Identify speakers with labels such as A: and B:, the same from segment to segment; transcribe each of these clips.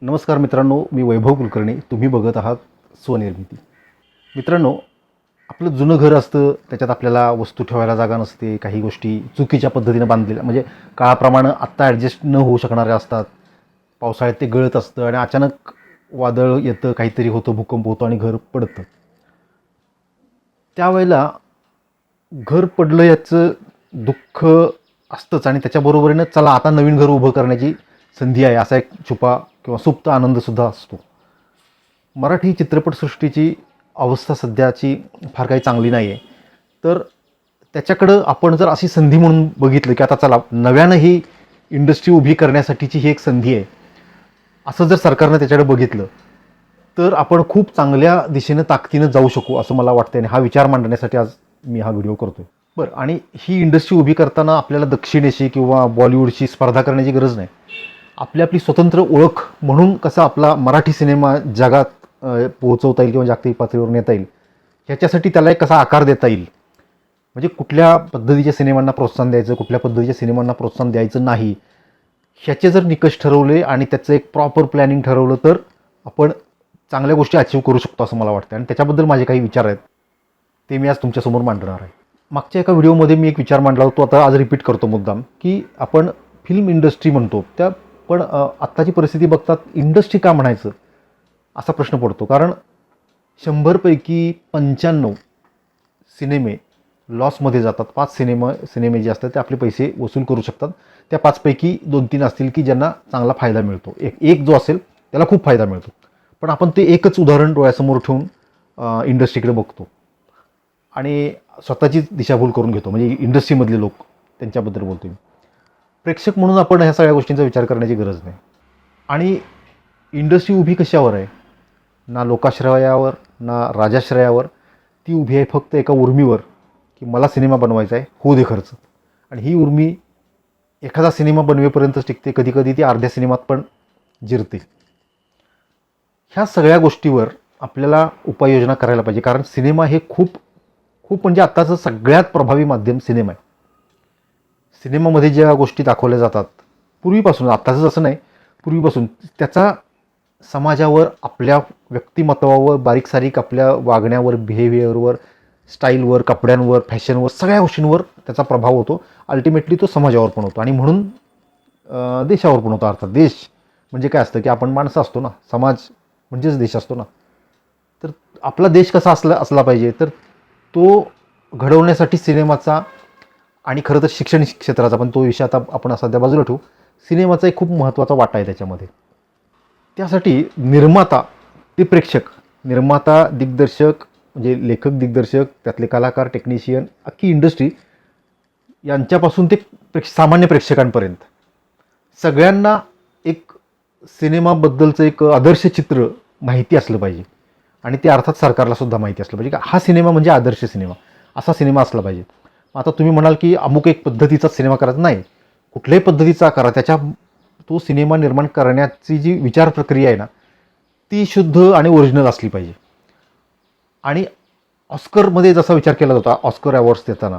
A: नमस्कार मित्रांनो, मी वैभव कुलकर्णी. तुम्ही बघत आहात स्वनिर्मिती. मित्रांनो, आपलं जुनं घर असतं, त्याच्यात आपल्याला वस्तू ठेवायला जागा नसते. काही गोष्टी चुकीच्या पद्धतीने बांधलेल्या, म्हणजे काळाप्रमाणे आत्ता ॲडजस्ट न होऊ शकणाऱ्या असतात. पावसाळ्यात ते गळत असतं आणि अचानक वादळ येतं, काहीतरी होतं, भूकंप होतो आणि घर पडतं. त्यावेळेला घर पडलं याचं दुःख असतंच आणि त्याच्याबरोबरीनं चला आता नवीन घर उभं करण्याची संधी आहे, असा एक छुपा किंवा सुप्त आनंदसुद्धा असतो. मराठी चित्रपटसृष्टीची अवस्था सध्याची फार काही चांगली नाही आहे. तर त्याच्याकडं आपण जर अशी संधी म्हणून बघितलं की आता चला नव्यानं ही इंडस्ट्री उभी करण्यासाठीची ही एक संधी आहे, असं जर सरकारनं त्याच्याकडे बघितलं तर आपण खूप चांगल्या दिशेनं ताकदीनं जाऊ शकू असं मला वाटतं. आणि हा विचार मांडण्यासाठी आज मी हा व्हिडिओ करतोय. बरं, आणि ही इंडस्ट्री उभी करताना आपल्याला दक्षिणेशी किंवा बॉलिवूडशी स्पर्धा करण्याची गरज नाही. आपली आपली स्वतंत्र ओळख म्हणून कसा आपला मराठी सिनेमा जगात पोहोचवता येईल किंवा जागतिक पातळीवर नेता येईल, ह्याच्यासाठी त्याला एक कसा आकार देता येईल, म्हणजे कुठल्या पद्धतीच्या सिनेमांना प्रोत्साहन द्यायचं, कुठल्या पद्धतीच्या सिनेमांना प्रोत्साहन द्यायचं नाही, ह्याचे जर निकष ठरवले आणि त्याचं एक प्रॉपर प्लॅनिंग ठरवलं तर आपण चांगल्या गोष्टी अचीव करू शकतो असं मला वाटतं. आणि त्याच्याबद्दल माझे काही विचार आहेत, ते मी आज तुमच्यासमोर मांडणार आहे. मागच्या एका व्हिडिओमध्ये मी एक विचार मांडला होतो, आता आज रिपीट करतो मुद्दाम, की आपण फिल्म इंडस्ट्री म्हणतो त्या, पण आत्ताची परिस्थिती बघतात इंडस्ट्री का म्हणायचं असा प्रश्न पडतो. कारण 100पैकी 95 सिनेमे लॉसमध्ये जातात. 5 सिनेमे जे असतात ते आपले पैसे वसूल करू शकतात. त्या 5पैकी 2-3 असतील की ज्यांना चांगला फायदा मिळतो. एक जो असेल त्याला खूप फायदा मिळतो. पण आपण ते एकच उदाहरण डोळ्यासमोर ठेवून इंडस्ट्रीकडे बघतो आणि स्वतःचीच दिशाभूल करून घेतो. म्हणजे इंडस्ट्रीमधले लोक, त्यांच्याबद्दल बोलतो मी. प्रेक्षक म्हणून आपण ह्या सगळ्या गोष्टींचा विचार करण्याची गरज नाही. आणि इंडस्ट्री उभी कशावर आहे? ना लोकाश्रयावर ना राजाश्रयावर. ती उभी आहे फक्त एका उर्मीवर, की मला सिनेमा बनवायचा आहे, होऊ दे खर्च. आणि ही उर्मी एखादा सिनेमा बनवेपर्यंतच टिकते, कधीकधी ती अर्ध्या सिनेमात पण जिरते. ह्या सगळ्या गोष्टीवर आपल्याला उपाययोजना करायला पाहिजे. कारण सिनेमा हे खूप खूप म्हणजे आत्ताचं सगळ्यात प्रभावी माध्यम सिनेमा आहे. सिनेमामध्ये ज्या गोष्टी दाखवल्या जातात पूर्वीपासून, आत्ताचं असं नाही, पूर्वीपासून त्याचा समाजावर, आपल्या व्यक्तिमत्वावर, बारीक सारीक आपल्या वागण्यावर, बिहेवियरवर, स्टाईलवर, कपड्यांवर, फॅशनवर, सगळ्या गोष्टींवर त्याचा प्रभाव होतो. अल्टिमेटली तो समाजावर पण होतो आणि म्हणून देशावर पण होतो. अर्थात देश म्हणजे काय असतं की आपण माणसं असतो ना, समाज म्हणजेच देश असतो ना. तर आपला देश कसा असला पाहिजे, तर तो घडवण्यासाठी सिनेमाचा आणि खरं तर शिक्षण क्षेत्राचा, पण तो विषय आता आपण सध्या बाजूला ठेवू, सिनेमाचा एक खूप महत्त्वाचा वाटा आहे त्याच्यामध्ये. त्यासाठी निर्माता ते प्रेक्षक, निर्माता, दिग्दर्शक म्हणजे लेखक, दिग्दर्शक, त्यातले कलाकार, टेक्निशियन, अख्खी इंडस्ट्री यांच्यापासून ते सामान्य प्रेक्षकांपर्यंत सगळ्यांना एक सिनेमाबद्दलचं एक आदर्श चित्र माहिती असलं पाहिजे. आणि ते अर्थात सरकारलासुद्धा माहिती असलं पाहिजे की हा सिनेमा म्हणजे आदर्श सिनेमा, असा सिनेमा असला पाहिजे. आता तुम्ही म्हणाल की अमुक एक पद्धतीचा सिनेमा करायचा नाही, कुठल्याही पद्धतीचा करा, त्याच्या तो सिनेमा निर्माण करण्याची जी विचार प्रक्रिया आहे ना, ती शुद्ध आणि ओरिजिनल असली पाहिजे. आणि ऑस्करमध्ये जसा विचार केला जातो, ऑस्कर अवॉर्ड्स देताना,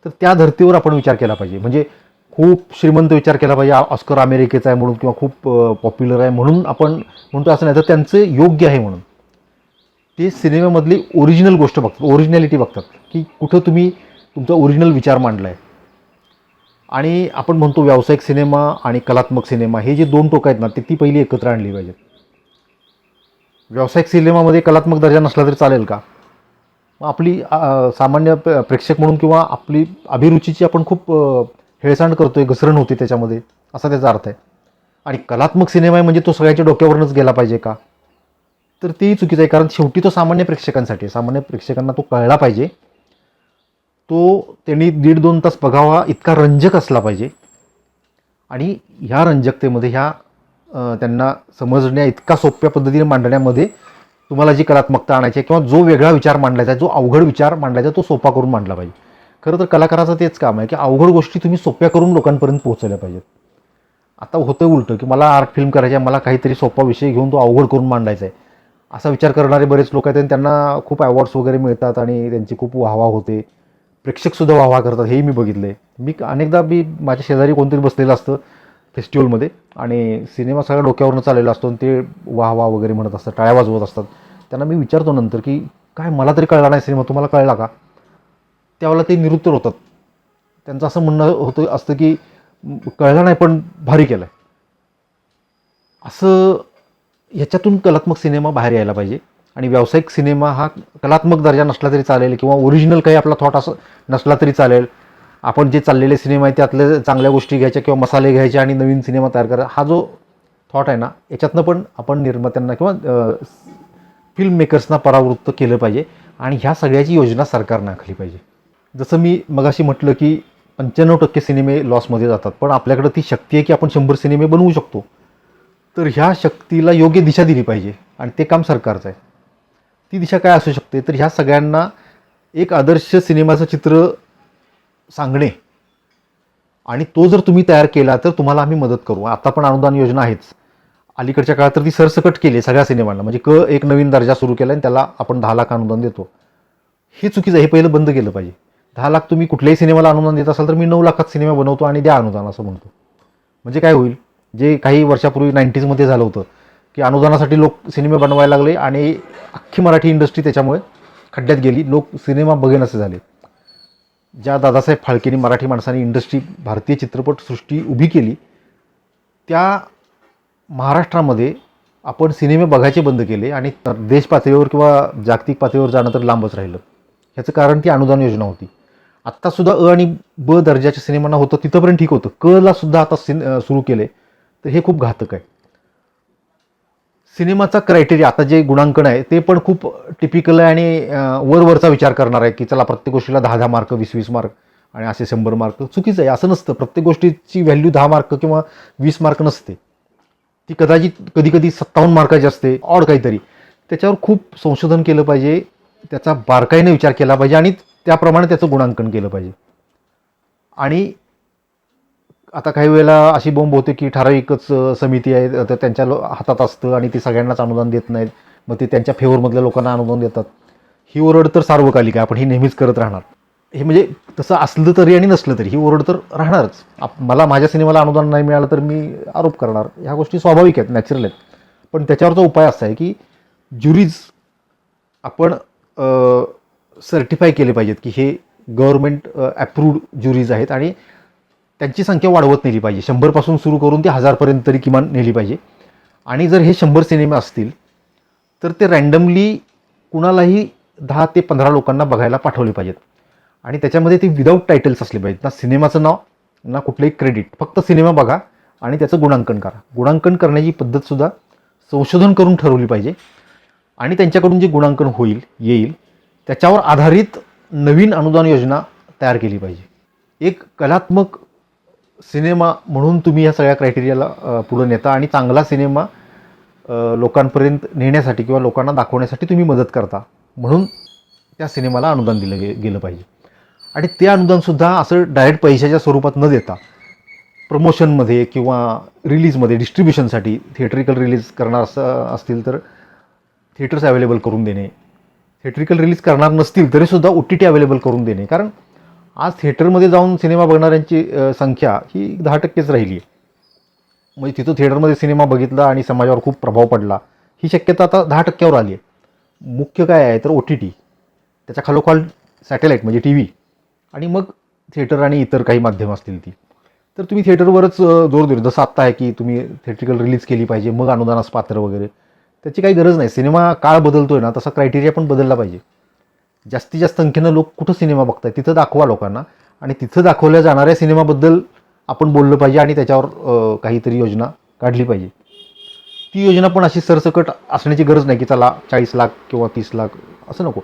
A: तर त्या धर्तीवर आपण विचार केला पाहिजे. म्हणजे खूप श्रीमंत विचार केला पाहिजे, ऑस्कर अमेरिकेचा आहे म्हणून किंवा खूप पॉप्युलर आहे म्हणून आपण म्हणतो असं नाही, तर त्यांचं योग्य आहे म्हणून ते सिनेमामधली ओरिजिनल गोष्ट बघतात, ओरिजिनॅलिटी बघतात, की कुठं तुम्ही तुमचा ओरिजिनल विचार मांडला आहे. आणि आपण म्हणतो व्यावसायिक सिनेमा आणि कलात्मक सिनेमा हे जे दोन टोकं आहेत ना, ती पहिली एकत्र आणली पाहिजेत. व्यावसायिक सिनेमामध्ये कलात्मक दर्जा नसला तरी चालेल का? मग आपली सामान्य प्रेक्षक म्हणून किंवा आपली अभिरुचीची आपण खूप हेळसांड करतोय, घसरण होते त्याच्यामध्ये, असा त्याचा अर्थ आहे. आणि कलात्मक सिनेमा आहे म्हणजे तो सगळ्याच्या डोक्यावरूनच गेला पाहिजे का? तर तेही चुकीचं आहे. कारण शेवटी तो सामान्य प्रेक्षकांसाठी, सामान्य प्रेक्षकांना तो कळला पाहिजे, तो त्यांनी 1.5-2 तास बघावा इतका रंजक असला पाहिजे. आणि ह्या रंजकतेमध्ये, ह्या त्यांना समजण्या इतका सोप्या पद्धतीने मांडण्यामध्ये तुम्हाला जी कलात्मकता आणायची आहे किंवा जो वेगळा विचार मांडलायचा आहे, जो अवघड विचार मांडलायचा तो सोपा करून मांडला पाहिजे. खरं तर कलाकाराचं तेच काम आहे की अवघड गोष्टी तुम्ही सोप्या करून लोकांपर्यंत पोहोचवल्या पाहिजेत. आता होतं उलटं, की मला आर्ट फिल्म करायची आहे, मला काहीतरी सोपा विषय घेऊन तो अवघड करून मांडायचा आहे, असा विचार करणारे बरेच लोक आहेत आणि त्यांना खूप अवॉर्ड्स वगैरे मिळतात आणि त्यांची खूप वाहवा होते, प्रेक्षकसुद्धा वाहवा करतात, हेही मी बघितलं आहे. मी अनेकदा माझ्या शेजारी कोणतरी बसलेलं असतं, फेस्टिवलमध्ये आणि सिनेमा सगळ्या डोक्यावरनं चाललेला असतो आणि ते वाह वाह वगैरे म्हणत असतात, टाळ्या वाजवत असतात. त्यांना मी विचारतो नंतर की काय मला तरी कळला नाही सिनेमा, तुम्हाला कळला का? त्यावेळेला ते निरुत्तर होतात. त्यांचं असं म्हणणं असतं की कळलं नाही पण भारी केलं आहे. असं ह्याच्यातून कलात्मक सिनेमा बाहेर यायला पाहिजे आणि व्यावसायिक सिनेमा हा कलात्मक दर्जा नसला तरी चालेल किंवा ओरिजिनल काही आपला थॉट असं नसला तरी चालेल. आपण जे चाललेले सिनेमा आहे त्यातले चांगल्या गोष्टी घ्यायच्या किंवा मसाले घ्यायचे आणि नवीन सिनेमा तयार करा, हा जो थॉट आहे ना, याच्यातनं पण आपण निर्मात्यांना किंवा फिल्म मेकर्सना परावृत्त केलं पाहिजे आणि ह्या सगळ्याची योजना सरकारनं आखली पाहिजे. जसं मी मगाशी म्हटलं की 95% सिनेमे लॉसमध्ये जातात, पण आपल्याकडं ती शक्ती आहे की आपण 100 सिनेमे बनवू शकतो. तर ह्या शक्तीला योग्य दिशा दिली पाहिजे आणि ते काम सरकारचं आहे. ती दिशा काय असू शकते, तर ह्या सगळ्यांना एक आदर्श सिनेमाचं चित्र सांगणे आणि तो जर तुम्ही तयार केला तर तुम्हाला आम्ही मदत करू. आता पण अनुदान योजना आहेच. अलीकडच्या काळात तर ती सरसकट केली आहे सगळ्या सिनेमांना, म्हणजे एक नवीन दर्जा सुरू केला आणि त्याला आपण 10 लाख अनुदान देतो. हे चुकीचं आहे, हे पहिलं बंद केलं पाहिजे. 10 लाख तुम्ही कुठल्याही सिनेमाला अनुदान देत असाल तर मी 9 लाखात सिनेमा बनवतो आणि द्या अनुदान असं म्हणतो. म्हणजे काय होईल, जे काही वर्षापूर्वी 90sमध्ये झालं होतं की अनुदानासाठी लोक सिनेमे बनवायला लागले आणि अख्खी मराठी इंडस्ट्री त्याच्यामुळे खड्ड्यात गेली, लोक सिनेमा बघेनासे झाले. ज्या दादासाहेब फाळकेंनी मराठी माणसांनी इंडस्ट्री, भारतीय चित्रपटसृष्टी उभी केली, त्या महाराष्ट्रामध्ये आपण सिनेमे बघायचे बंद केले आणि देश पातळीवर किंवा जागतिक पातळीवर जाणं तर लांबच राहिलं. ह्याचं कारण ती अनुदान योजना होती. आत्तासुद्धा अ आणि ब दर्जाच्या सिनेमांना होतं तिथंपर्यंत ठीक होतं, क ला सुद्धा आता सुरू केले, तर हे खूप घातक आहे. सिनेमाचा क्रायटेरिया आता जे गुणांकन आहे ते पण खूप टिपिकल आहे आणि वरवरचा विचार करणार आहे की चला प्रत्येक गोष्टीला 10-10 मार्क, 20-20 मार्क आणि असे 100 मार्क. चुकीचं आहे, असं नसतं. प्रत्येक गोष्टीची व्हॅल्यू 10 मार्क किंवा 20 मार्क नसते. ती कदाचित कधी 57 मार्काची असते, ऑड काहीतरी. त्याच्यावर खूप संशोधन केलं पाहिजे, त्याचा बारकाईने विचार केला पाहिजे आणि त्याप्रमाणे त्याचं गुणांकन केलं पाहिजे. आणि आता काही वेळेला अशी बोंब होते की ठराविकच समिती आहे तर त्यांच्या हातात असतं आणि ते सगळ्यांनाच अनुदान देत नाहीत, मग ते त्यांच्या फेवरमधल्या लोकांना अनुदान देतात. ही ओरड तर सार्वकालिक आहे, आपण ही नेहमीच करत राहणार. हे म्हणजे तसं असलं तरी आणि नसलं तरी ही ओरड तर राहणारच. मला माझ्या सिनेमाला अनुदान नाही मिळालं तर मी आरोप करणार. ह्या गोष्टी स्वाभाविक आहेत, नॅचरल आहेत. पण त्याच्यावरचा उपाय असा आहे की ज्युरीज आपण सर्टिफाय केले पाहिजेत की हे गव्हर्नमेंट अप्रूव्ड ज्युरीज आहेत आणि त्यांची संख्या वाढवत नेली पाहिजे. 100पासून सुरू करून ते 1000पर्यंत तरी किमान नेली पाहिजे. आणि जर हे 100 सिनेमे असतील तर ते रँडमली कुणालाही 10 ते 15 लोकांना बघायला पाठवले पाहिजेत आणि त्याच्यामध्ये ते विदाऊट टायटल्स असले पाहिजेत. ना सिनेमाचं नाव ना कुठलंही क्रेडिट, फक्त सिनेमा बघा आणि त्याचं गुणांकन करा. गुणांकन करण्याची पद्धतसुद्धा संशोधन करून ठरवली पाहिजे आणि त्यांच्याकडून जे गुणांकन येईल त्याच्यावर आधारित नवीन अनुदान योजना तयार केली पाहिजे. एक कलात्मक सिनेमा म्हणून तुम्ही या सगळ्या क्रायटेरियाला पुढे नेता आणि चांगला सिनेमा लोकांपर्यंत नेण्यासाठी किंवा लोकांना दाखवण्यासाठी तुम्ही मदत करता, म्हणून त्या सिनेमाला अनुदान दिलं गेलं पाहिजे. आणि ते अनुदानसुद्धा असं डायरेक्ट पैशाच्या स्वरूपात न देता प्रमोशनमध्ये किंवा रिलीजमध्ये, डिस्ट्रीब्युशनसाठी थिएट्रिकल रिलीज करणार असतील तर थिएटर्स अवेलेबल करून देणे, थिएट्रिकल रिलीज करणार नसतील तरीसुद्धा OTT अवेलेबल करून देणे. कारण आज थिएटरमध्ये जाऊन सिनेमा बघणाऱ्यांची संख्या ही 10%च राहिली आहे. म्हणजे तिथं थिएटरमध्ये सिनेमा बघितला आणि समाजावर खूप प्रभाव पडला, ही शक्यता आता 10%वर आली आहे. मुख्य काय आहे तर OTT, त्याच्या खालोखाल सॅटेलाईट म्हणजे TV आणि मग थिएटर आणि इतर काही माध्यमं असतील ती. तर तुम्ही थिएटरवरच जोर देऊ. जसं आत्ता आहे की तुम्ही थिएट्रिकल रिलीज केली पाहिजे मग अनुदानास पात्र वगैरे, त्याची काही गरज नाही. सिनेमा काळ बदलतोय ना, तसा क्रायटेरिया पण बदलला पाहिजे. जास्तीत जास्त संख्येनं लोक कुठं सिनेमा बघताय तिथं दाखवा लोकांना आणि तिथं दाखवल्या जाणाऱ्या सिनेमाबद्दल आपण बोललं पाहिजे आणि त्याच्यावर काहीतरी योजना काढली पाहिजे. ती योजना पण अशी सरसकट असण्याची गरज नाही की चला 40 लाख किंवा 30 लाख असं नको.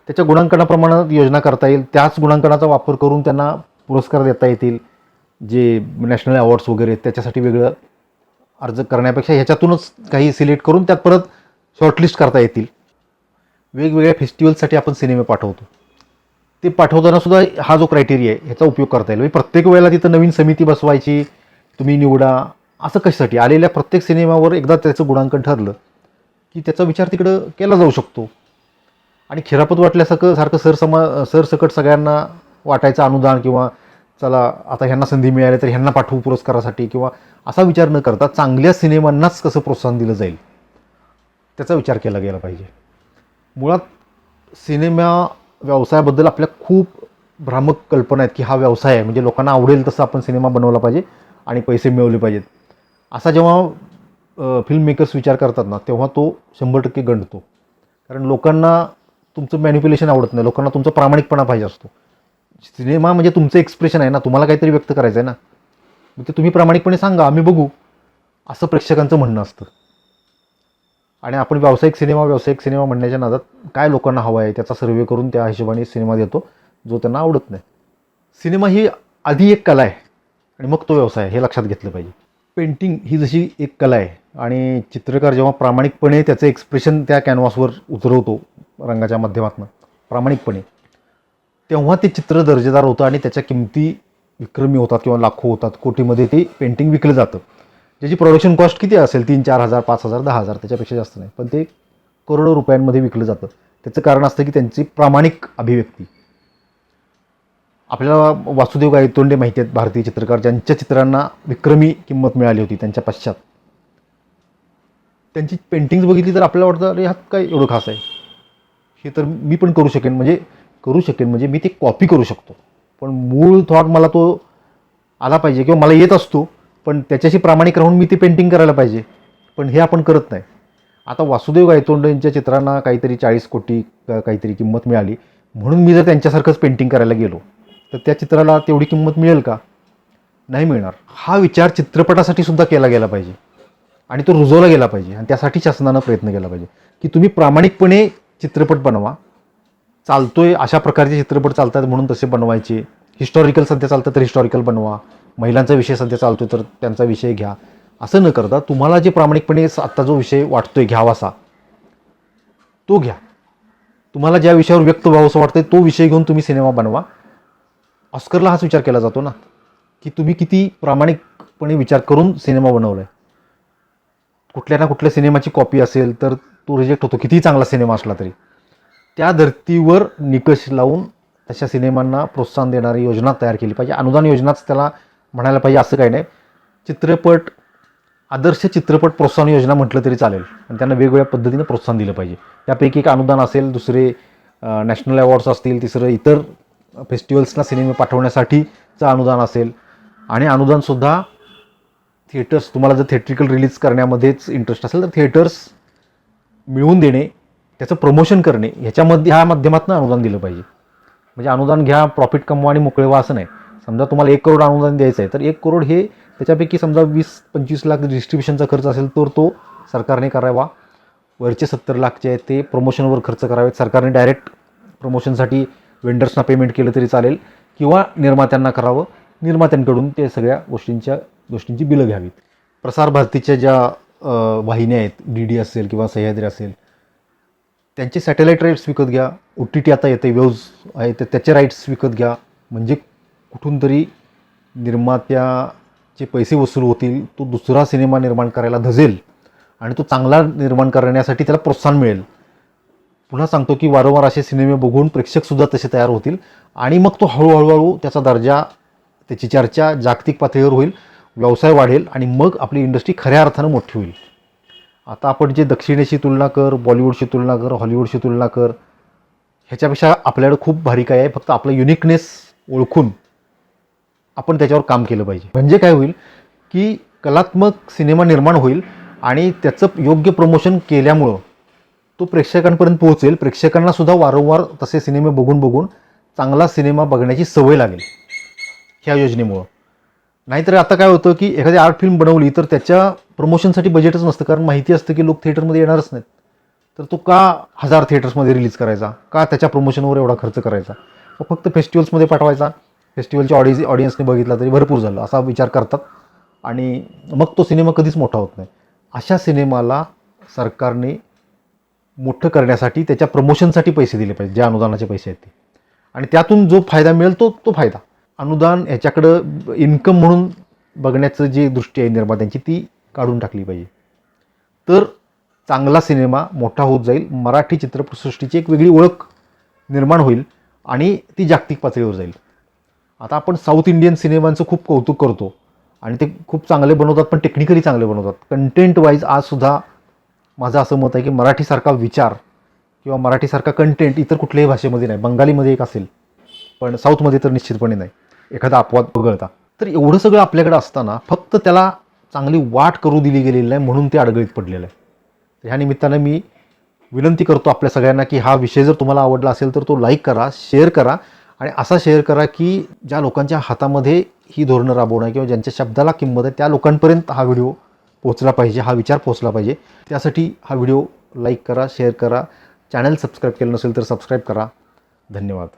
A: त्याच्या गुणांकनाप्रमाणे योजना करता येईल, त्याच गुणांकनाचा वापर करून त्यांना पुरस्कार देता येतील. जे नॅशनल अवॉर्ड्स वगैरे त्याच्यासाठी वेगळं अर्ज करण्यापेक्षा ह्याच्यातूनच काही सिलेक्ट करून त्यात परत शॉर्टलिस्ट करता येतील. वेगवेगळ्या फेस्टिवलसाठी आपण सिनेमे पाठवतो, ते पाठवताना सुद्धा हा जो क्रायटेरिया आहे ह्याचा उपयोग करता येईल. म्हणजे प्रत्येक वेळेला तिथं नवीन समिती बसवायची, तुम्ही निवडा, असं कशासाठी? आलेल्या प्रत्येक सिनेमावर एकदा त्याचं गुणांकन ठरलं की त्याचा विचार तिकडं केला जाऊ शकतो. आणि खिरापत वाटल्यासारखं सरसकट सगळ्यांना वाटायचं अनुदान किंवा चला आता ह्यांना संधी मिळाली तर ह्यांना पाठवू पुरस्कारासाठी, किंवा असा विचार न करता चांगल्या सिनेमांनाच कसं प्रोत्साहन दिलं जाईल त्याचा विचार केला गेला पाहिजे. मुळात सिनेमा व्यवसायाबद्दल आपल्या खूप भ्रामक कल्पना आहेत की हा व्यवसाय आहे, म्हणजे लोकांना आवडेल तसं आपण सिनेमा बनवला पाहिजे आणि पैसे मिळवले पाहिजेत. असा जेव्हा फिल्म मेकर्स विचार करतात ना, तेव्हा तो 100% गंडतो. कारण लोकांना तुमचं मॅनिप्युलेशन आवडत नाही, लोकांना तुमचा प्रामाणिकपणा पाहिजे असतो. सिनेमा म्हणजे तुमचं एक्सप्रेशन आहे ना, तुम्हाला काहीतरी व्यक्त करायचं आहे ना, मग ते तुम्ही प्रामाणिकपणे सांगा, आम्ही बघू, असं प्रेक्षकांचं म्हणणं असतं. आणि आपण व्यावसायिक सिनेमा म्हणण्याच्या नादात काय लोकांना हवं आहे त्याचा सर्वे करून त्या हिशोबाने सिनेमा देतो जो त्यांना आवडत नाही. सिनेमा ही आधी एक कला आहे आणि मग तो व्यवसाय आहे, हे लक्षात घेतलं पाहिजे. पेंटिंग ही जशी एक कला आहे आणि चित्रकार जेव्हा प्रामाणिकपणे त्याचं एक्सप्रेशन त्या कॅनव्हासवर उतरवतो रंगाच्या माध्यमातून प्रामाणिकपणे, तेव्हा ते चित्र दर्जेदार होतं आणि त्याच्या किमती विक्रमी होतात किंवा लाखो होतात, कोटीमध्ये ते पेंटिंग विकलं जातं. ज्याची प्रोडक्शन कॉस्ट किती असेल, 3-4 हजार, 5 हजार, 10 हजार, त्याच्यापेक्षा जास्त नाही, पण ते करोडो रुपयांमध्ये विकलं जातं. त्याचं कारण असतं की त्यांची प्रामाणिक अभिव्यक्ती. आपल्याला वासुदेव गायतोंडे माहिती आहेत, भारतीय चित्रकार, ज्यांच्या चित्रांना विक्रमी किंमत मिळाली होती त्यांच्या पश्चात. त्यांची पेंटिंग्स बघितली तर आपल्याला वाटतं अरे ह्यात काय एवढं खास आहे, हे तर मी पण करू शकेन म्हणजे मी ते कॉपी करू शकतो. पण मूळ थॉट मला तो आला पाहिजे किंवा मला येत असतो, पण त्याच्याशी प्रामाणिक राहून मी ती पेंटिंग करायला पाहिजे. पण हे आपण करत नाही. आता वासुदेव गायतोंडे यांच्या चित्रांना काहीतरी 40 कोटी काहीतरी किंमत मिळाली, म्हणून मी जर त्यांच्यासारखंच पेंटिंग करायला गेलो तर त्या चित्राला तेवढी किंमत मिळेल का? नाही मिळणार. हा विचार चित्रपटासाठी सुद्धा केला गेला पाहिजे आणि तो रुजवला गेला पाहिजे. आणि त्यासाठी शासनानं प्रयत्न केला पाहिजे की तुम्ही प्रामाणिकपणे चित्रपट बनवा. चालतोय अशा प्रकारचे चित्रपट चालतात म्हणून तसे बनवायचे. हिस्टॉरिकल सध्या चालतं तर हिस्टॉरिकल बनवा, महिलांचा विषय सध्या चालतोय तर त्यांचा विषय घ्या. असं न करता तुम्हाला जे प्रामाणिकपणे आत्ता जो विषय वाटतोय घ्यावासा तो घ्या. तुम्हाला ज्या विषयावर व्यक्त व्हावंसं वाटतंय तो विषय घेऊन तुम्ही सिनेमा बनवा. ऑस्करला हाच विचार केला जातो ना की तुम्ही किती प्रामाणिकपणे विचार करून सिनेमा बनवलाय. कुठल्या ना कुठल्या सिनेमाची कॉपी असेल तर तो रिजेक्ट होतो, कितीही चांगला सिनेमा असला तरी. त्या धर्तीवर निकष लावून तशा सिनेमांना प्रोत्साहन देणारी योजना तयार केली पाहिजे. अनुदान योजनाच त्याला म्हणायला पाहिजे असं काही नाही. आदर्श चित्रपट प्रोत्साहन योजना म्हटलं तरी चालेल आणि त्यांना वेगवेगळ्या पद्धतीने प्रोत्साहन दिलं पाहिजे. त्यापैकी एक अनुदान असेल, दुसरे नॅशनल अवॉर्ड्स असतील, तिसरं इतर फेस्टिवल्सला सिनेमे पाठवण्यासाठीचं अनुदान असेल. आणि अनुदानसुद्धा थिएटर्स, तुम्हाला जर थिएट्रिकल रिलीज करण्यामध्येच इंटरेस्ट असेल तर थिएटर्स मिळवून देणे, त्याचं प्रमोशन करणे, ह्या माध्यमातून अनुदान दिलं पाहिजे. म्हणजे अनुदान घ्या, प्रॉफिट कमवा आणि मोकळे व्हा असं नाही. समजा तुम्हाला 1 करोड अनुदान द्यायचं आहे तर 1 करोड हे त्याच्यापैकी समजा 20-25 लाख डिस्ट्रीब्युशनचा खर्च असेल तर तो सरकारने करावा. वरचे 70 लाखचे आहेत ते प्रमोशनवर खर्च करावेत. सरकारने डायरेक्ट प्रमोशनसाठी वेंडर्सना पेमेंट केलं तरी चालेल किंवा निर्मात्यांना करावं. निर्मात्यांकडून ते सगळ्या गोष्टींची बिलं घ्यावीत. प्रसार भारतीच्या ज्या वाहिन्या आहेत, DD असेल किंवा सह्याद्री असेल, त्यांचे सॅटेलाईट राईट्स विकत घ्या. OTT आता येते, वेव्ज आहे तर त्याचे राईट्स विकत घ्या. म्हणजे कुठून तरी निर्मात्याचे पैसे वसूल होतील, तो दुसरा सिनेमा निर्माण करायला धजेल आणि तो चांगला निर्माण करण्यासाठी त्याला प्रोत्साहन मिळेल. पुन्हा सांगतो की वारंवार असे सिनेमे बघून प्रेक्षकसुद्धा तसे तयार होतील आणि मग तो हळूहळू त्याचा दर्जा, त्याची चर्चा जागतिक पातळीवर होईल, व्यवसाय वाढेल आणि मग आपली इंडस्ट्री खऱ्या अर्थानं मोठी होईल. आता आपण जे दक्षिणेशी तुलना कर, बॉलिवूडशी तुलना कर, हॉलिवूडशी तुलना कर, ह्याच्यापेक्षा आपल्याकडे खूप भारी काय आहे. फक्त आपलं युनिकनेस ओळखून आपण त्याच्यावर काम केलं पाहिजे. म्हणजे काय होईल की कलात्मक सिनेमा निर्माण होईल आणि त्याचं योग्य प्रमोशन केल्यामुळं तो प्रेक्षकांपर्यंत पोहोचेल. प्रेक्षकांना सुद्धा वारंवार तसे सिनेमे बघून चांगला सिनेमा बघण्याची सवय लागेल ह्या योजनेमुळं. नाहीतर आता काय होतं की एखादी आर्ट फिल्म बनवली तर त्याच्या प्रमोशनसाठी बजेटच नसतं, कारण माहिती असतं की लोक थिएटरमध्ये येणारच नाहीत. तर तो का 1000 थिएटर्समध्ये रिलीज करायचा, का त्याच्या प्रमोशनवर एवढा खर्च करायचा, फक्त फेस्टिवल्समध्ये पाठवायचा. फेस्टिवलच्या ऑडियन्सने बघितला तरी भरपूर झालं असा विचार करतात आणि मग तो सिनेमा कधीच मोठा होत नाही. अशा सिनेमाला सरकारने मोठं करण्यासाठी त्याच्या प्रमोशनसाठी पैसे दिले पाहिजे, जे अनुदानाचे पैसे आहेत ते. आणि त्यातून जो फायदा मिळेल तो फायदा. अनुदान ह्याच्याकडं इन्कम म्हणून बघण्याचं जी दृष्टी आहे निर्मात्यांची ती काढून टाकली पाहिजे. तर चांगला सिनेमा मोठा होत जाईल, मराठी चित्रपटसृष्टीची एक वेगळी ओळख निर्माण होईल आणि ती जागतिक पातळीवर जाईल. आता आपण साऊथ इंडियन सिनेमांचं खूप कौतुक करतो आणि ते खूप चांगले बनवतात, पण टेक्निकली चांगले बनवतात. कंटेंट वाईज आजसुद्धा माझं असं मत आहे की मराठीसारखा विचार किंवा मराठीसारखा कंटेंट इतर कुठल्याही भाषेमध्ये नाही. बंगालीमध्ये एक असेल, पण साऊथमध्ये तर निश्चितपणे नाही. एखादा अपवाद वगळता. तर एवढं सगळं आपल्याकडे असताना फक्त त्याला चांगली वाट करू दिली गेलेली नाही, म्हणून ते अडगळीत पडलेलं आहे. ह्या निमित्तानं मी विनंती करतो आपल्या सगळ्यांना की हा विषय जर तुम्हाला आवडला असेल तर तो लाईक करा, शेअर करा आणि असा शेअर करा की ज्या लोकांच्या हातामध्ये ही धोरणं राबवणं किंवा ज्यांच्या शब्दाला किंमत आहे त्या लोकांपर्यंत हा व्हिडिओ पोहोचला पाहिजे, हा विचार पोहोचला पाहिजे. त्यासाठी हा व्हिडिओ लाईक करा, शेअर करा. चॅनल सबस्क्राईब केलं नसेल तर सबस्क्राईब करा. धन्यवाद.